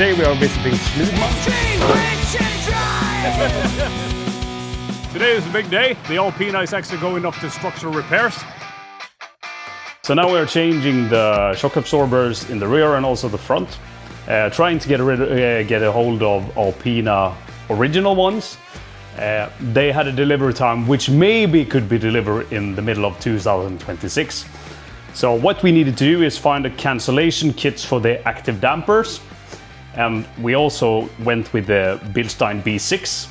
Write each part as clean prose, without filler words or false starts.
Today we are visiting Schmidman. Today is a big day. The Alpina is actually going up to structural repairs. So now we're changing the shock absorbers in the rear and also the front. Trying to get a hold of Alpina original ones. They had a delivery time which maybe could be delivered in the middle of 2026. So what we needed to do is find a cancellation kits for the active dampers. And we also went with the Bilstein B6.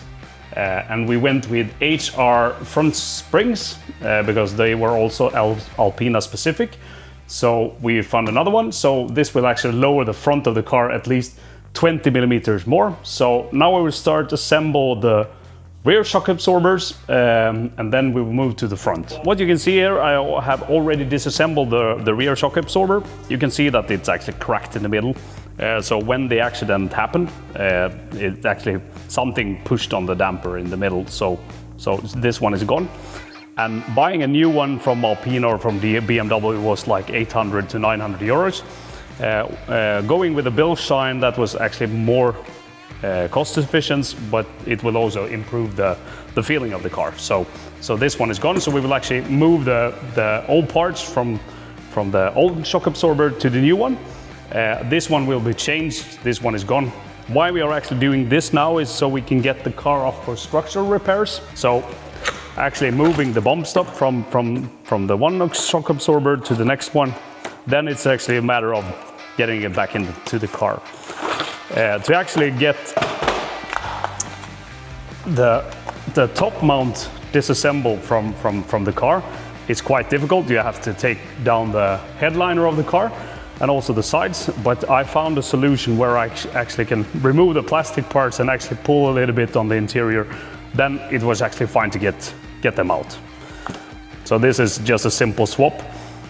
And we went with HR front springs because they were also Alpina specific. So we found another one. So this will actually lower the front of the car at least 20 millimeters more. So now we will start to assemble the rear shock absorbers and then we will move to the front. What you can see here, I have already disassembled the rear shock absorber. You can see that it's actually cracked in the middle. So when the accident happened, it actually something pushed on the damper in the middle. So this one is gone. And buying a new one from Alpina or from the BMW was like 800 to 900 euros. Going with a Bilstein, that was actually more cost efficient, but it will also improve the feeling of the car. So this one is gone. So we will actually move the old parts from the old shock absorber to the new one. This one will be changed. This one is gone. Why we are actually doing this now is so we can get the car off for structural repairs. So actually moving the bomb stop from the one shock absorber to the next one, then it's actually a matter of getting it back into the car. To actually get the top mount disassembled from the car, it's quite difficult. You have to take down the headliner of the car and also the sides, but I found a solution where I actually can remove the plastic parts and actually pull a little bit on the interior. Then it was actually fine to get them out. So this is just a simple swap.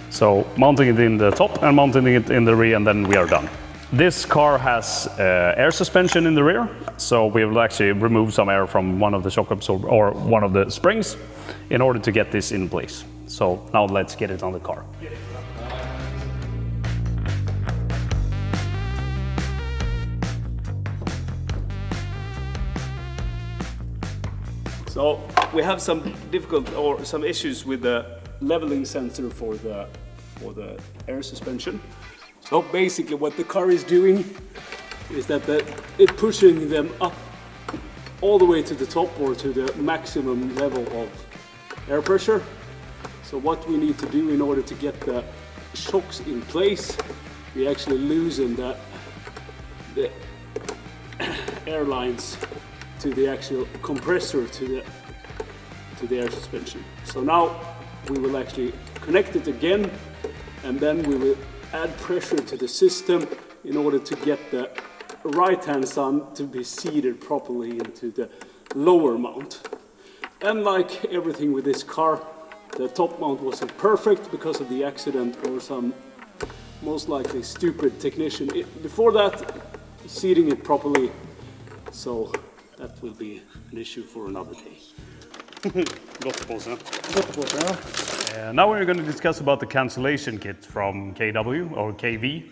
So mounting it in the top and mounting it in the rear, and then we are done. This car has air suspension in the rear, so we will actually remove some air from one of the shock absorber or one of the springs in order to get this in place. So now let's get it on the car. So we have some some issues with the leveling sensor for the air suspension. So basically what the car is doing is that it's pushing them up all the way to the top or to the maximum level of air pressure. So what we need to do in order to get the shocks in place, we actually loosen the air lines to the actual compressor to the air suspension. So now we will actually connect it again, and then we will add pressure to the system in order to get the right hand side to be seated properly into the lower mount. And like everything with this car, the top mount wasn't perfect because of the accident or some most likely stupid technician before that seating it properly. So that will be an issue for another day. Now we're going to discuss about the cancellation kit from KW or KV,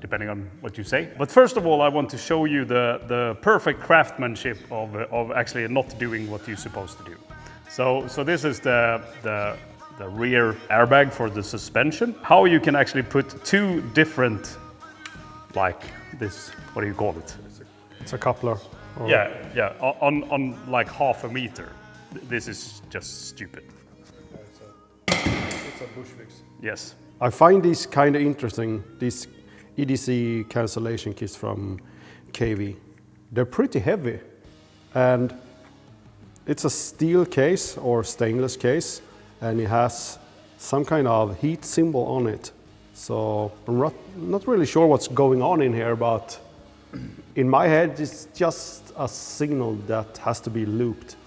depending on what you say. But first of all, I want to show you the perfect craftsmanship of actually not doing what you're supposed to do. So this is the rear airbag for the suspension. How you can actually put two different, like this, what do you call it? It's a coupler. Yeah, on like half a meter. This is just stupid. It's a bush fix. Yes. I find this kind of interesting, these EDC cancellation kits from KV. They're pretty heavy, and it's a steel case or stainless case, and it has some kind of heat symbol on it. So I'm not really sure what's going on in here, but in my head it's just a signal that has to be looped.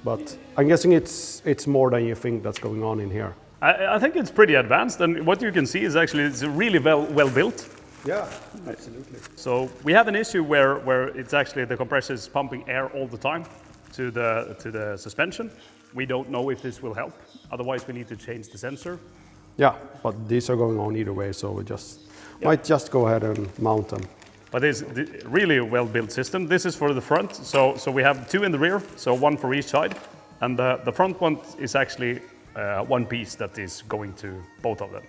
But I'm guessing it's more than you think that's going on in here. I think it's pretty advanced, and what you can see is actually it's really well built. Yeah, absolutely. So we have an issue where it's actually the compressor is pumping air all the time to the suspension. We don't know if this will help. Otherwise, we need to change the sensor. Yeah, but these are going on either way, so we might just go ahead and mount them. But it's really a well-built system. This is for the front, so we have 2 in the rear, so 1 for each side. And the front one is actually one piece that is going to both of them.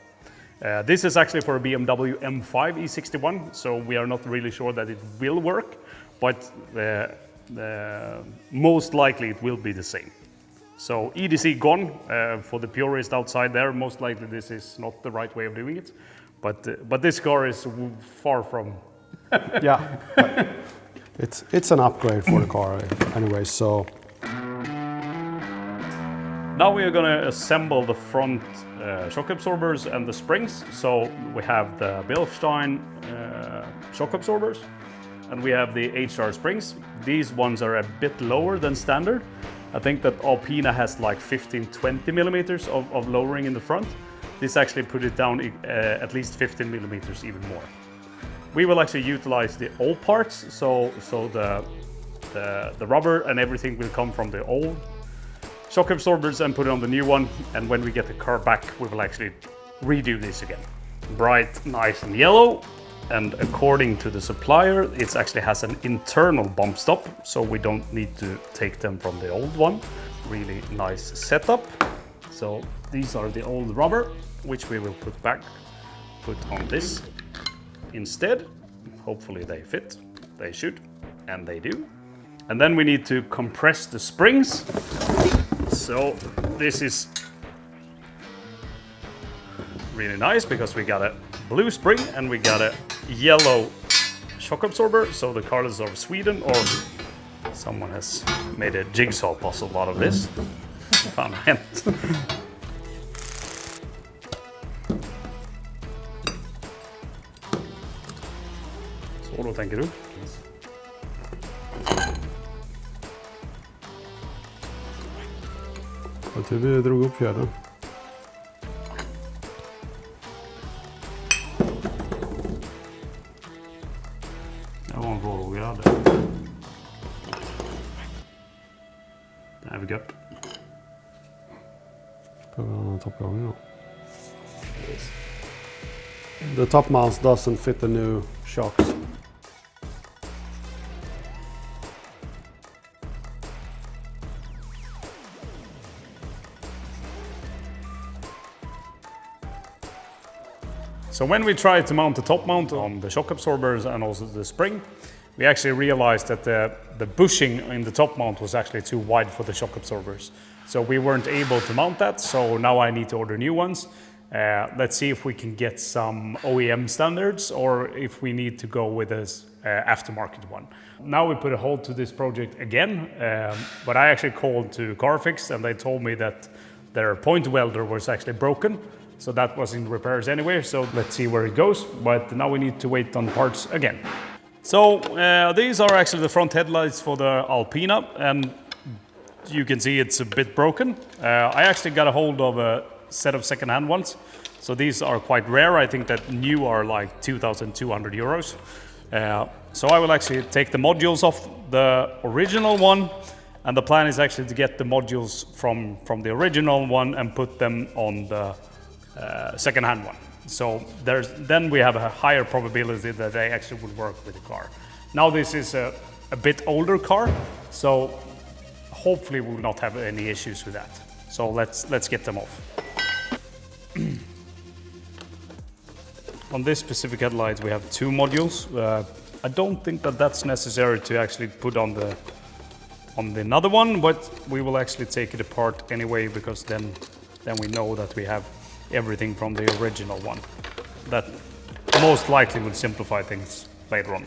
This is actually for a BMW M5 E61, so we are not really sure that it will work, but most likely it will be the same. So EDC gone, for the purist outside there, most likely this is not the right way of doing it, but this car is far from... Yeah, it's an upgrade for the car anyway, so... Now we are going to assemble the front shock absorbers and the springs. So we have the Bilstein shock absorbers and we have the HR springs. These ones are a bit lower than standard. I think that Alpina has like 15-20 millimeters of lowering in the front. This actually put it down at least 15 millimeters even more. We will actually utilize the old parts, so the rubber and everything will come from the old shock absorbers and put it on the new one, and when we get the car back we will actually redo this again. Bright, nice and yellow, and according to the supplier it actually has an internal bump stop, so we don't need to take them from the old one. Really nice setup. So these are the old rubber, which we will put on this instead. Hopefully they fit, they should, and they do. And then we need to compress the springs. So this is really nice because we got a blue spring and we got a yellow shock absorber. So the car is of Sweden, or someone has made a jigsaw puzzle out of this. Found a hint. Så då tänker du? Jag tror vi drog upp fjärden. Det var en fråga vi hade. Där är vi gött. The top mounts doesn't fit the new shocks. So when we tried to mount the top mount on the shock absorbers and also the spring, we actually realized that the bushing in the top mount was actually too wide for the shock absorbers. So we weren't able to mount that, so now I need to order new ones. Let's see if we can get some OEM standards or if we need to go with this aftermarket one. Now we put a hold to this project again, but I actually called to Carfix and they told me that their point welder was actually broken. So that was in repairs anyway, so let's see where it goes. But now we need to wait on parts again. So these are actually the front headlights for the Alpina, and you can see it's a bit broken. I actually got a hold of a set of second-hand ones. So these are quite rare. I think that new are like 2,200 euros. So I will actually take the modules off the original one, and the plan is actually to get the modules from the original one and put them on the second-hand one. So then we have a higher probability that they actually would work with the car. Now this is a bit older car, so hopefully we will not have any issues with that. So let's get them off. On this specific headlight we have 2 modules. I don't think that that's necessary to actually put on the another one, but we will actually take it apart anyway, because then we know that we have everything from the original one. That most likely will simplify things later on.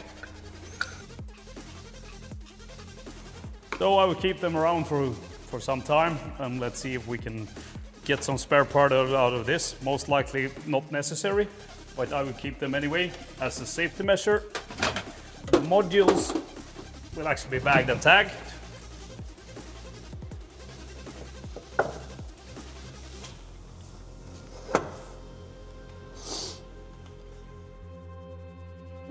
So I will keep them around for some time, and let's see if we can get some spare part out of this. Most likely not necessary, but I will keep them anyway as a safety measure. The modules will actually be bagged and tagged.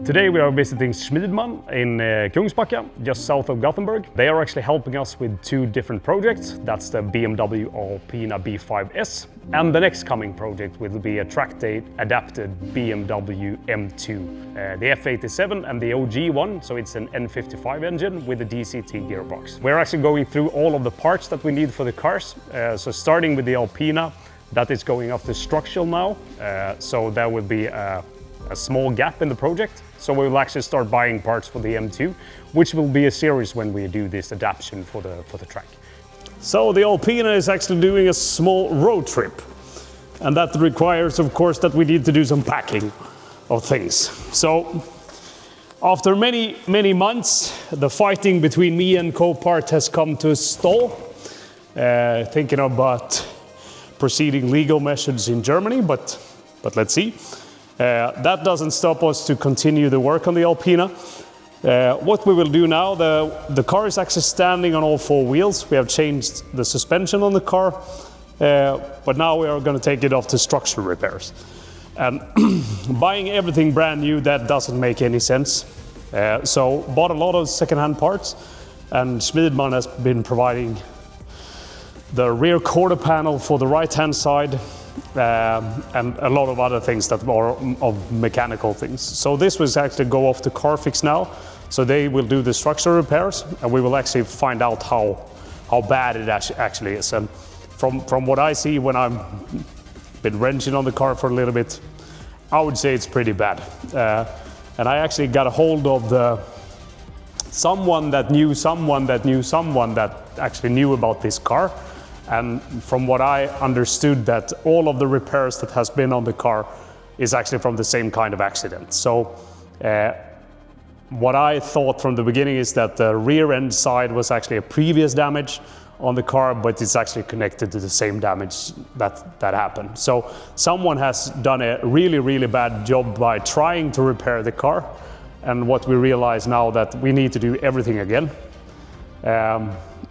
Today we are visiting Schmiedman in Kungsbacka, just south of Gothenburg. They are actually helping us with two different projects. That's the BMW Alpina B5 S, and the next coming project will be a track day adapted BMW M2. The F87 and the OG one, so it's an N55 engine with a DCT gearbox. We're actually going through all of the parts that we need for the cars. So starting with the Alpina, that is going up to structural now. So there will be a small gap in the project. So we will actually start buying parts for the M2, which will be a series when we do this adaptation for the track. So the Alpina is actually doing a small road trip. And that requires, of course, that we need to do some packing of things. So after many months, the fighting between me and Copart has come to a stall. Thinking about proceeding legal measures in Germany, but let's see. That doesn't stop us to continue the work on the Alpina. What we will do now, the car is actually standing on all four wheels. We have changed the suspension on the car, but now we are going to take it off to structural repairs. And buying everything brand new, that doesn't make any sense. So bought a lot of second-hand parts, and Schmidman has been providing the rear quarter panel for the right-hand side, and a lot of other things that are of mechanical things. So this will actually go off to Carfix now. So they will do the structural repairs, and we will actually find out how bad it actually is. And from what I see when I've been wrenching on the car for a little bit, I would say it's pretty bad. And I actually got a hold of someone that knew someone that knew someone that actually knew about this car. And from what I understood, that all of the repairs that has been on the car is actually from the same kind of accident. So what I thought from the beginning is that the rear end side was actually a previous damage on the car, but it's actually connected to the same damage that happened. So someone has done a really bad job by trying to repair the car. And what we realize now that we need to do everything again.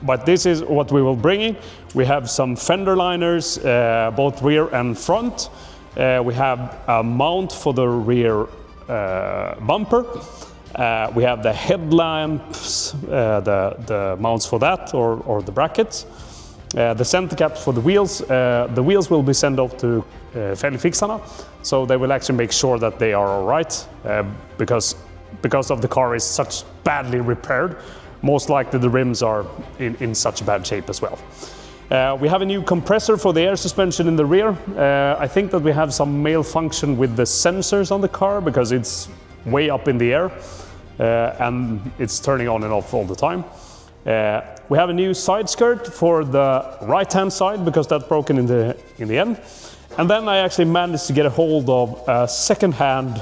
But this is what we will bring in. We have some fender liners, both rear and front. We have a mount for the rear bumper. We have the headlamps, the mounts for that, or the brackets. The center caps for the wheels. The wheels will be sent off to Fälgfixarna, so they will actually make sure that they are all right, because of the car is such badly repaired. Most likely the rims are in such bad shape as well. We have a new compressor for the air suspension in the rear. I think that we have some malfunction with the sensors on the car because it's way up in the air and it's turning on and off all the time. We have a new side skirt for the right-hand side because that's broken in the end. And then I actually managed to get a hold of second-hand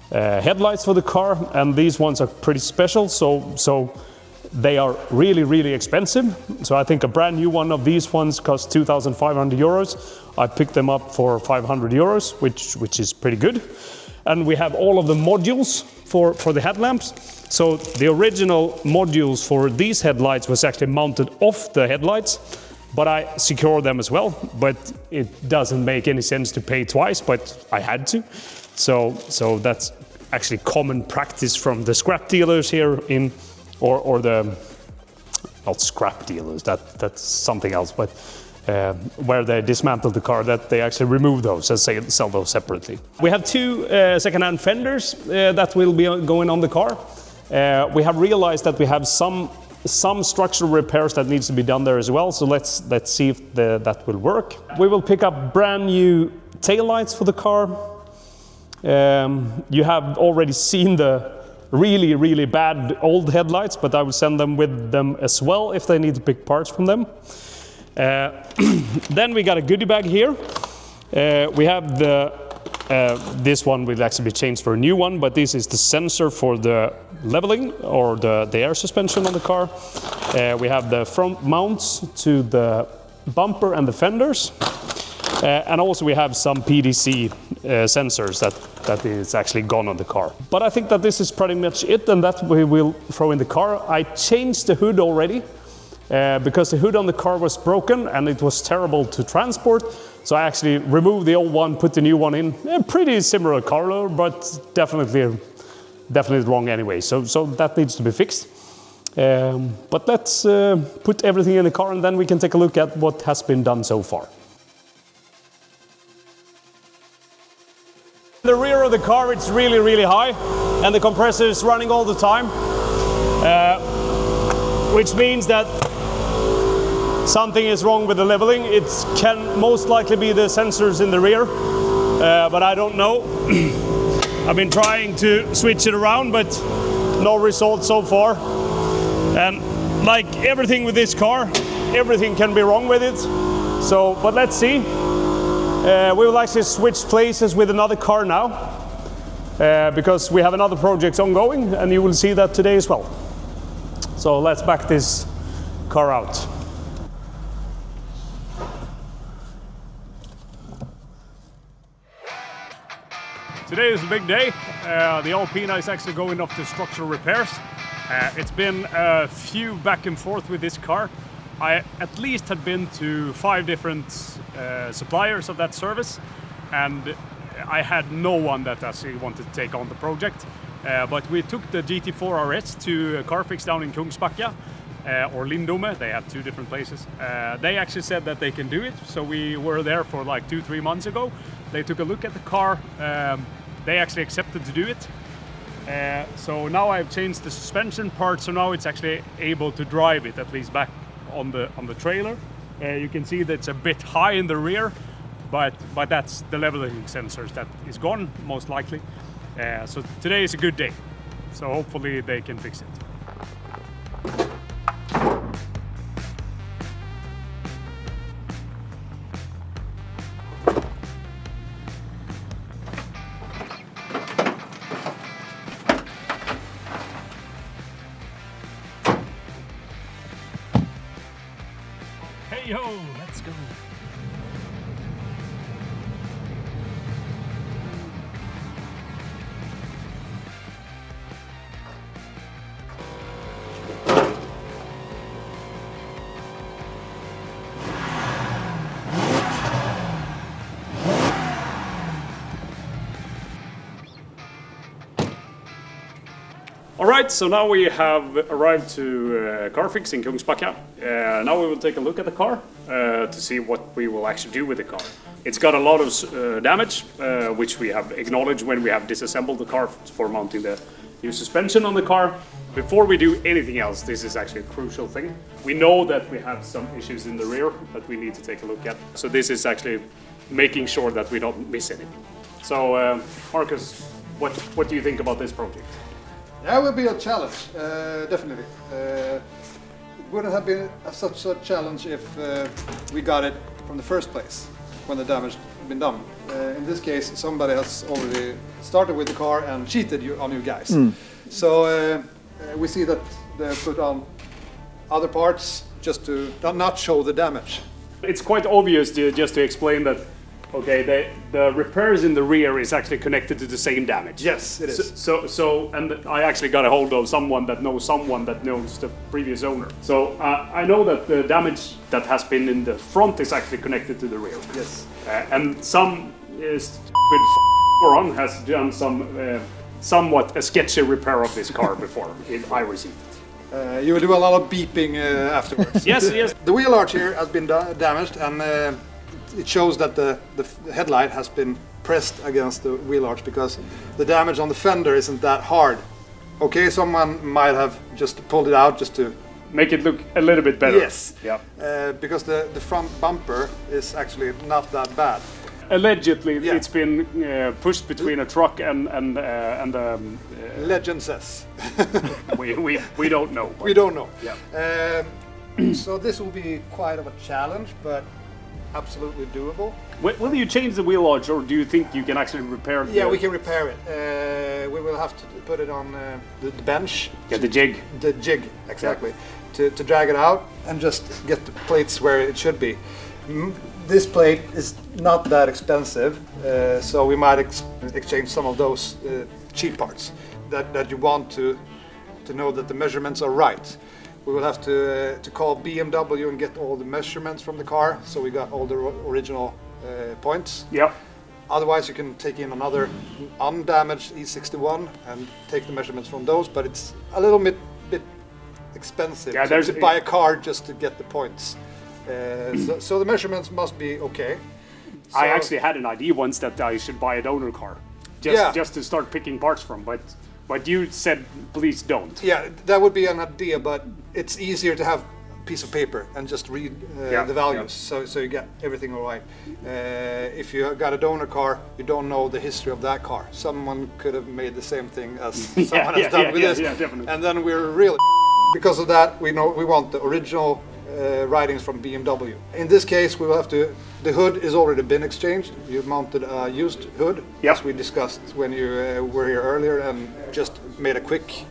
headlights for the car, and these ones are pretty special. So they are really expensive. So I think a brand new one of these ones costs 2,500 euros. I picked them up for 500 euros, which is pretty good. And we have all of the modules for the headlamps. So the original modules for these headlights was actually mounted off the headlights, but I secured them as well. But it doesn't make any sense to pay twice, but I had to. So that's actually common practice from the scrap dealers here or the, not scrap dealers, that's something else, but where they dismantle the car, that they actually remove those and sell those separately. We have two second-hand fenders that will be going on the car. We have realized that we have some structural repairs that needs to be done there as well, so let's see if that will work. We will pick up brand new taillights for the car. You have already seen the really bad old headlights, but I will send them with them as well if they need to pick parts from them. Then we got a goodie bag here. We have this one will actually be changed for a new one, but this is the sensor for the leveling or the air suspension on the car. We have the front mounts to the bumper and the fenders. And also we have some PDC sensors that is actually gone on the car. But I think that this is pretty much it, and that we will throw in the car. I changed the hood already because the hood on the car was broken and it was terrible to transport. So I actually removed the old one, put the new one in. A pretty similar color, but definitely definitely wrong anyway. So that needs to be fixed. But let's put everything in the car and then we can take a look at what has been done so far. The rear of the car, it's really, really high and the compressor is running all the time, which means that something is wrong with the leveling. It can most likely be the sensors in the rear, but I don't know. I've been trying to switch it around, but no result so far. And like everything with this car, everything can be wrong with it. So, but let's see. We will actually switch places with another car now, because we have another project ongoing, and you will see that today as well. So let's back this car out. Today is a big day. The Alpina is actually going off to structural repairs. It's been a few back and forth with this car. I at least had been to 5 different suppliers of that service, and I had no one that actually wanted to take on the project. But we took the GT4 RS to Carfix down in Kungsbacka, or Lindome. They have 2 different places. They actually said that they can do it, so we were there for like 2-3 months ago. They took a look at the car. They actually accepted to do it. So now I've changed the suspension part, so now it's actually able to drive it at least back on the trailer. You can see that it's a bit high in the rear, but that's the leveling sensors that is gone most likely. So today is a good day, so hopefully they can fix it. Hey yo, let's go. All right, so now we have arrived to Carfix in Kungsbacka. Now we will take a look at the car to see what we will actually do with the car. It's got a lot of damage, which we have acknowledged when we have disassembled the car for mounting the new suspension on the car. Before we do anything else, this is actually a crucial thing. We know that we have some issues in the rear that we need to take a look at. So this is actually making sure that we don't miss anything. So Marcus, what do you think about this project? That will be a challenge, definitely. It wouldn't have been such a challenge if we got it from the first place, when the damage had been done. In this case, somebody has already started with the car and cheated on you guys. So we see that they put on other parts just to not show the damage. It's quite obvious just to explain that, okay, the repairs in the rear is actually connected to the same damage. Yes, it is. So and I actually got a hold of someone that knows the previous owner. So I know that the damage that has been in the front is actually connected to the rear. Yes. And some stupid moron has done some somewhat a sketchy repair of this car before I received it. You will do a lot of beeping afterwards. Yes, yes. The wheel arch here has been damaged, and it shows that the headlight has been pressed against the wheel arch because the damage on the fender isn't that hard. Okay, someone might have just pulled it out just to make it look a little bit better. Yes. Yeah. Because the front bumper is actually not that bad. Allegedly, it's been pushed between a truck and legend says. we don't know. We don't know. Yeah. So this will be quite of a challenge, but absolutely doable. Will you change the wheel arch, or do you think you can actually repair it? Yeah, we can repair it. We will have to put it on the bench. Yeah, the jig. The jig, exactly. Yeah. To drag it out and just get the plates where it should be. This plate is not that expensive, so we might exchange some of those cheap parts that you want to know that the measurements are right. We will have to call BMW and get all the measurements from the car, so we got all the original points. Yep. Otherwise, you can take in another undamaged E61 and take the measurements from those, but it's a little bit expensive to buy a car just to get the points. So the measurements must be okay. So I actually had an idea once that I should buy a donor car, just to start picking parts from, but you said please don't. Yeah, that would be an idea, but it's easier to have a piece of paper and just read the values, so you get everything all right. If you got a donor car, you don't know the history of that car. Someone could have made the same thing as someone has done with this, and then we're really because of that. We want the original writings from BMW. In this case, we will have to. The hood has already been exchanged. You mounted a used hood, as we discussed when you were here earlier, and just made a quick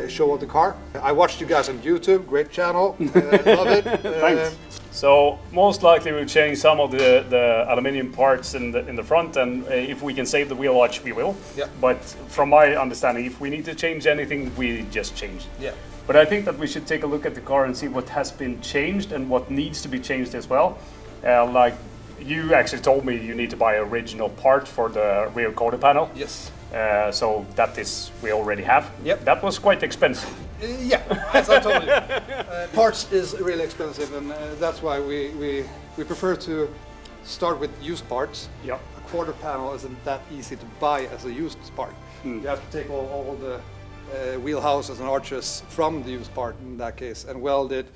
show of the car. I watched you guys on YouTube. Great channel. Love it. Thanks. So most likely we'll change some of the aluminium parts in the front, and if we can save the wheel arch, we will. Yeah. But from my understanding, if we need to change anything, we just change it. Yeah. But I think that we should take a look at the car and see what has been changed and what needs to be changed as well. Like you actually told me you need to buy original part for the rear quarter panel. Yes. So that is we already have. Yep. That was quite expensive. Yeah, as I told you. Parts is really expensive, and that's why we prefer to start with used parts. Yep. A quarter panel isn't that easy to buy as a used part. You have to take all the wheel houses and arches from the used part in that case and weld it.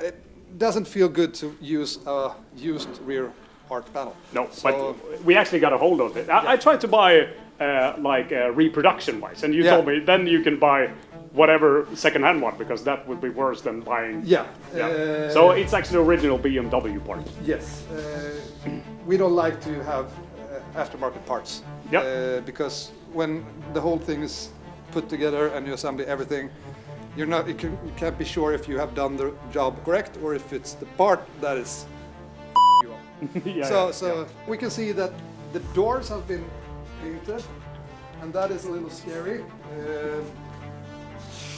It doesn't feel good to use a used rear arch panel. No, so, but we actually got a hold of it. I tried to buy reproduction wise, and you told me then you can buy whatever second-hand one because that would be worse than buying. Yeah. So it's actually the original BMW part. Yes. We don't like to have aftermarket parts. Yep. Because when the whole thing is put together and you assemble everything, you can't be sure if you have done the job correct or if it's the part that is you up. So we can see that the doors have been painted, and that is a little scary.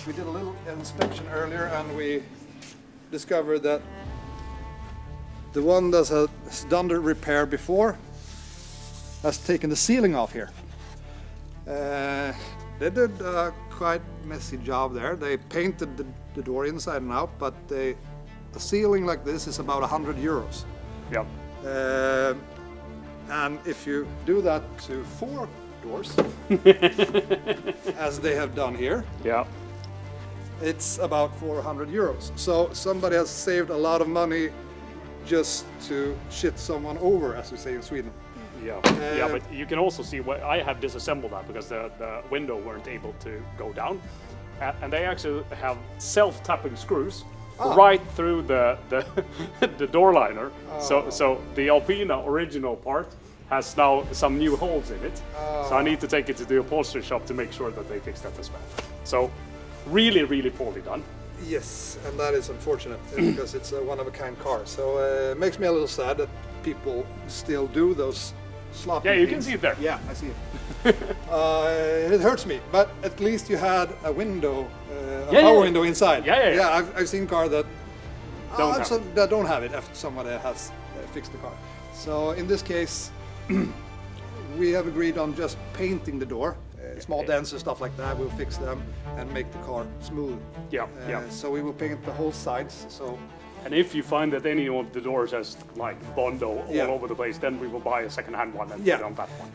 We did a little inspection earlier and we discovered that the one that has done the repair before has taken the ceiling off here. They did a quite messy job there. They painted the door inside and out, but a ceiling like this is about 100 euros. Yep. And if you do that to 4 doors, as they have done here, it's about 400 euros. So somebody has saved a lot of money just to shit someone over, as we say in Sweden. Yeah, but you can also see what I have disassembled that because the window weren't able to go down, and they actually have self-tapping screws right through the door liner. So the Alpina original part has now some new holes in it. So I need to take it to the upholstery shop to make sure that they fix that as well. So really, really poorly done. Yes, and that is unfortunate because it's a one-of-a-kind car. So it makes me a little sad that people still do those sloppy you things. can see it there. Yeah, I see it. It hurts me, but at least you had a window, a power window inside. Yeah, I've seen cars that don't have it after somebody has fixed the car. So in this case, we have agreed on just painting the door. Small dents and stuff like that, we'll fix them and make the car smooth. So we will paint the whole sides. And if you find that any of the doors has like Bondo all over the place, then we will buy a second-hand one and put it on that one.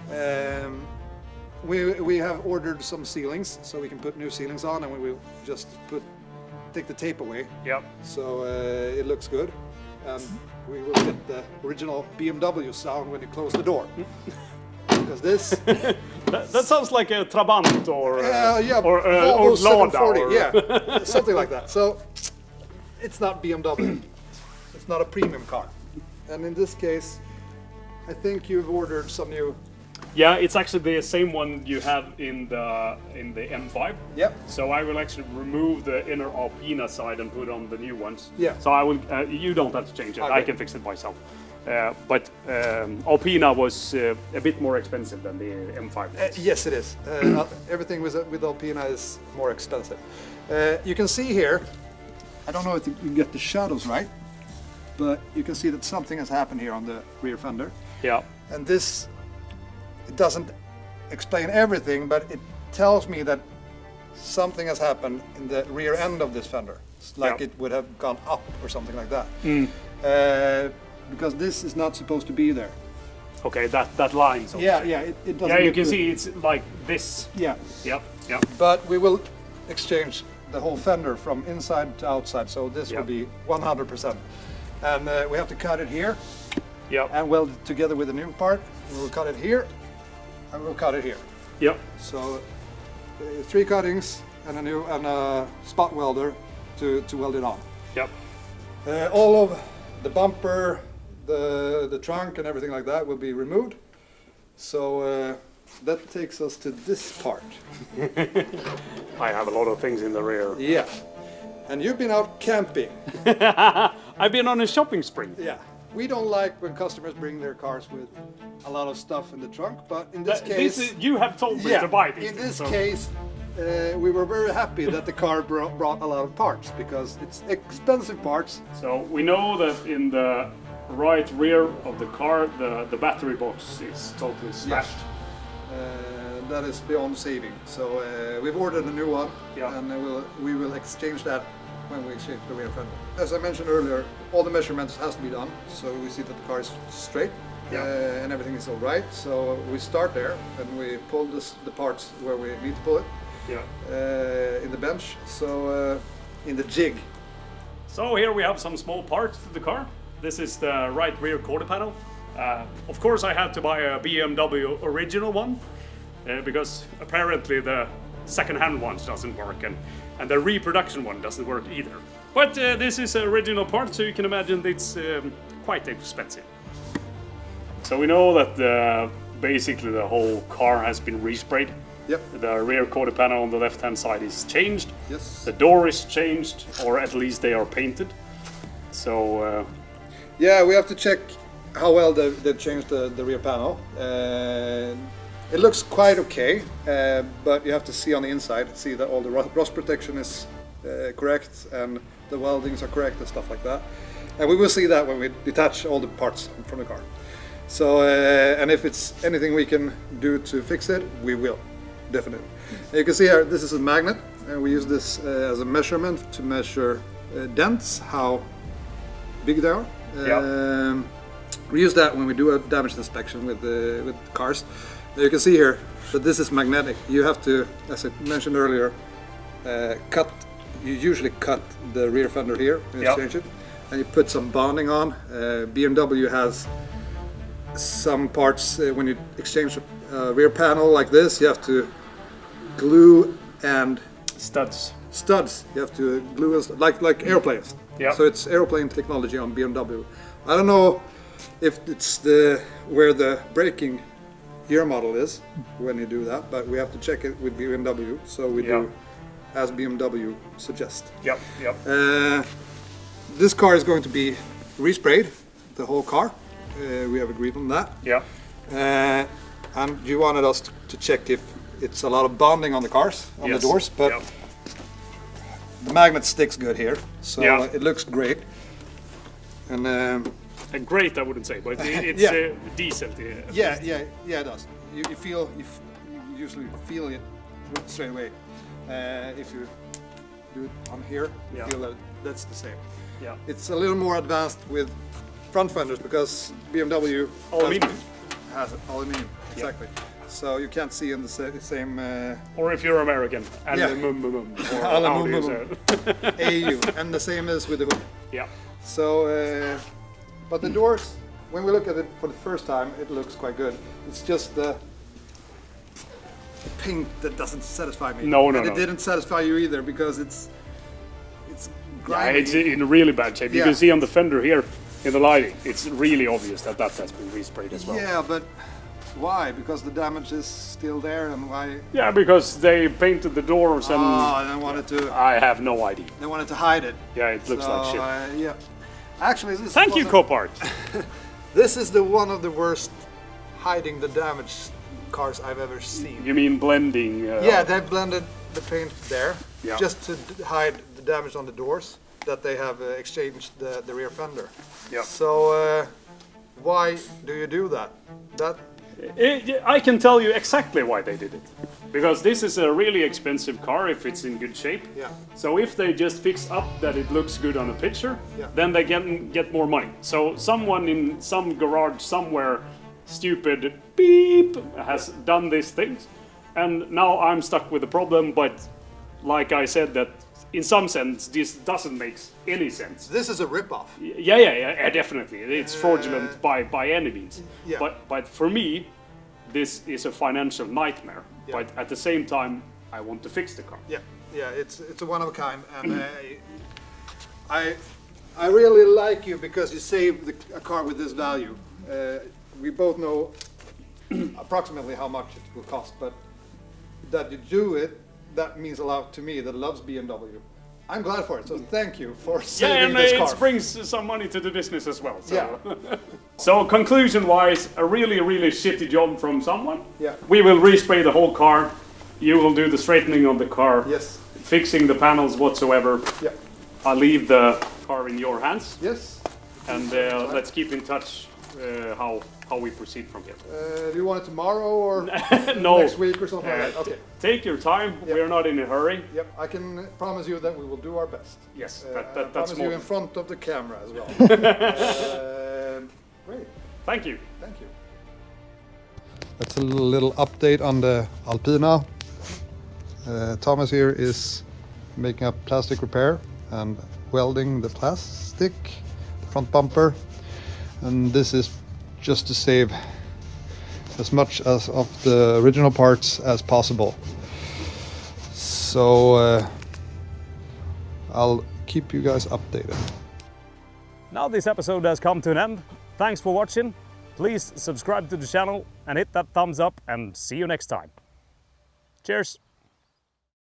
We have ordered some ceilings, so we can put new ceilings on, and we will just take the tape away. So it looks good, and we will get the original BMW sound when you close the door. Because this that sounds like a Trabant or Lada, something like that. So it's not BMW. It's not a premium car. And in this case, I think you've ordered some new. Yeah, it's actually the same one you have in the M5. Yep. So I will actually remove the inner Alpina side and put on the new ones. Yeah. So I will. You don't have to change it. Okay. I can fix it myself. But Alpina was a bit more expensive than the M5. Yes, it is. Everything with Alpina is more expensive. You can see here, I don't know if you can get the shadows right, but you can see that something has happened here on the rear fender. Yeah. And this it doesn't explain everything, but it tells me that something has happened in the rear end of this fender. It's like it would have gone up or something like that. Because this is not supposed to be there. Okay, that line. So Yeah, it doesn't. yeah, you look can good. see it's like this. Yeah, Yep. but we will exchange the whole fender from inside to outside, so this will be 100%. And we have to cut it here Yep. and weld it together with a new part. We will cut it here and we'll cut it here. Yep. So 3 cuttings and a spot welder to weld it on. Yep. All of the bumper, the trunk and everything like that will be removed. So that takes us to this part. I have a lot of things in the rear. Yeah. And you've been out camping. I've been on a shopping spree. Yeah. We don't like when customers bring their cars with a lot of stuff in the trunk, but in this case... you have told me to buy this. In this case, we were very happy that the car brought a lot of parts, because it's expensive parts. So we know that in the right rear of the car, the battery box is totally smashed. That is beyond saving. So we've ordered a new one, and we will exchange that when we exchange the rear fender. As I mentioned earlier, all the measurements has to be done, so we see that the car is straight and everything is all right. So we start there and we pull the parts where we need to pull it in the bench. So in the jig. So here we have some small parts to the car. This is the right rear quarter panel. Of course I had to buy a BMW original one because apparently the second-hand ones doesn't work and the reproduction one doesn't work either. But this is an original part, so you can imagine it's quite expensive. So we know that basically the whole car has been resprayed. Yep. The rear quarter panel on the left-hand side is changed. Yes. The door is changed, or at least they are painted. So yeah, we have to check how well they've changed the rear panel. It looks quite okay, but you have to see on the inside, see that all the rust protection is correct and the weldings are correct and stuff like that. And we will see that when we detach all the parts from the car. So, and if it's anything we can do to fix it, we will, definitely. You can see here, this is a magnet, and we use this as a measurement to measure dents, how big they are. We use that when we do a damage inspection with cars. You can see here that this is magnetic. You have to, as I mentioned earlier, you usually cut the rear fender here and exchange it, and you put some bonding on. BMW has some parts when you exchange a rear panel like this, you have to glue and studs. You have to glue like airplanes. So it's airplane technology on BMW. I don't know if it's where the braking year model is when you do that, but we have to check it with BMW, so we do as BMW suggests. This car is going to be resprayed, the whole car. We have agreed on that. And you wanted us to check if it's a lot of bonding on the cars, on the doors, but the magnet sticks good here, so it looks great. And great, I wouldn't say, but it's decent. Yeah, it does. You usually feel it straight away. If you do it on here, you feel that that's the same. It's a little more advanced with front fenders because BMW has aluminium. Exactly. So you can't see in the same. Or if you're American, aluminium. AU, and the same is with the hood. So, but the doors, when we look at it for the first time, it looks quite good. It's just the paint that doesn't satisfy me. No. It didn't satisfy you either because it's grimy. It's in really bad shape. You can see on the fender here in the lighting, it's really obvious that has been resprayed as well. Yeah, but why? Because the damage is still there, and why? Yeah, because they painted the doors and they wanted to. I have no idea. They wanted to hide it. Yeah, it looks like shit. Actually, this Thank you, Copart. This is one of the worst hiding the damage cars I've ever seen. You mean blending? They blended the paint there just to hide the damage on the doors that they have exchanged the rear fender. So why do you do that? I can tell you exactly why they did it. Because this is a really expensive car if it's in good shape. Yeah. So if they just fix up that it looks good on a picture, Yeah. then they can get more money. So someone in some garage somewhere, stupid beep, has done these things. And now I'm stuck with the problem, but like I said, that in some sense this doesn't make any sense. This is a rip-off. Yeah, definitely. It's fraudulent by any means. Yeah. But for me, this is a financial nightmare. Yeah. But at the same time, I want to fix the car. Yeah, it's a one of a kind, and I really like you because you saved a car with this value. We both know approximately how much it will cost, but that you do it, that means a lot to me that loves BMW. I'm glad for it, so thank you for saving this car. It brings some money to the business as well. So. Yeah. So conclusion-wise, a really shitty job from someone. Yeah. We will respray the whole car. You will do the straightening of the car. Yes. Fixing the panels whatsoever. Yeah. I'll leave the car in your hands. Yes. And let's keep in touch how we proceed from here. Do you want it tomorrow or No. next week or something like that? Okay. Take your time. Yep. We're not in a hurry. Yep, I can promise you that we will do our best. Yes, I that's promise more. you in front of the camera as well. Great. Thank you. Thank you. That's a little update on the Alpina. Thomas here is making a plastic repair and welding the plastic, the front bumper, and this is just to save as much as of the original parts as possible. So I'll keep you guys updated. Now this episode has come to an end. Thanks for watching. Please subscribe to the channel and hit that thumbs up, and see you next time. Cheers.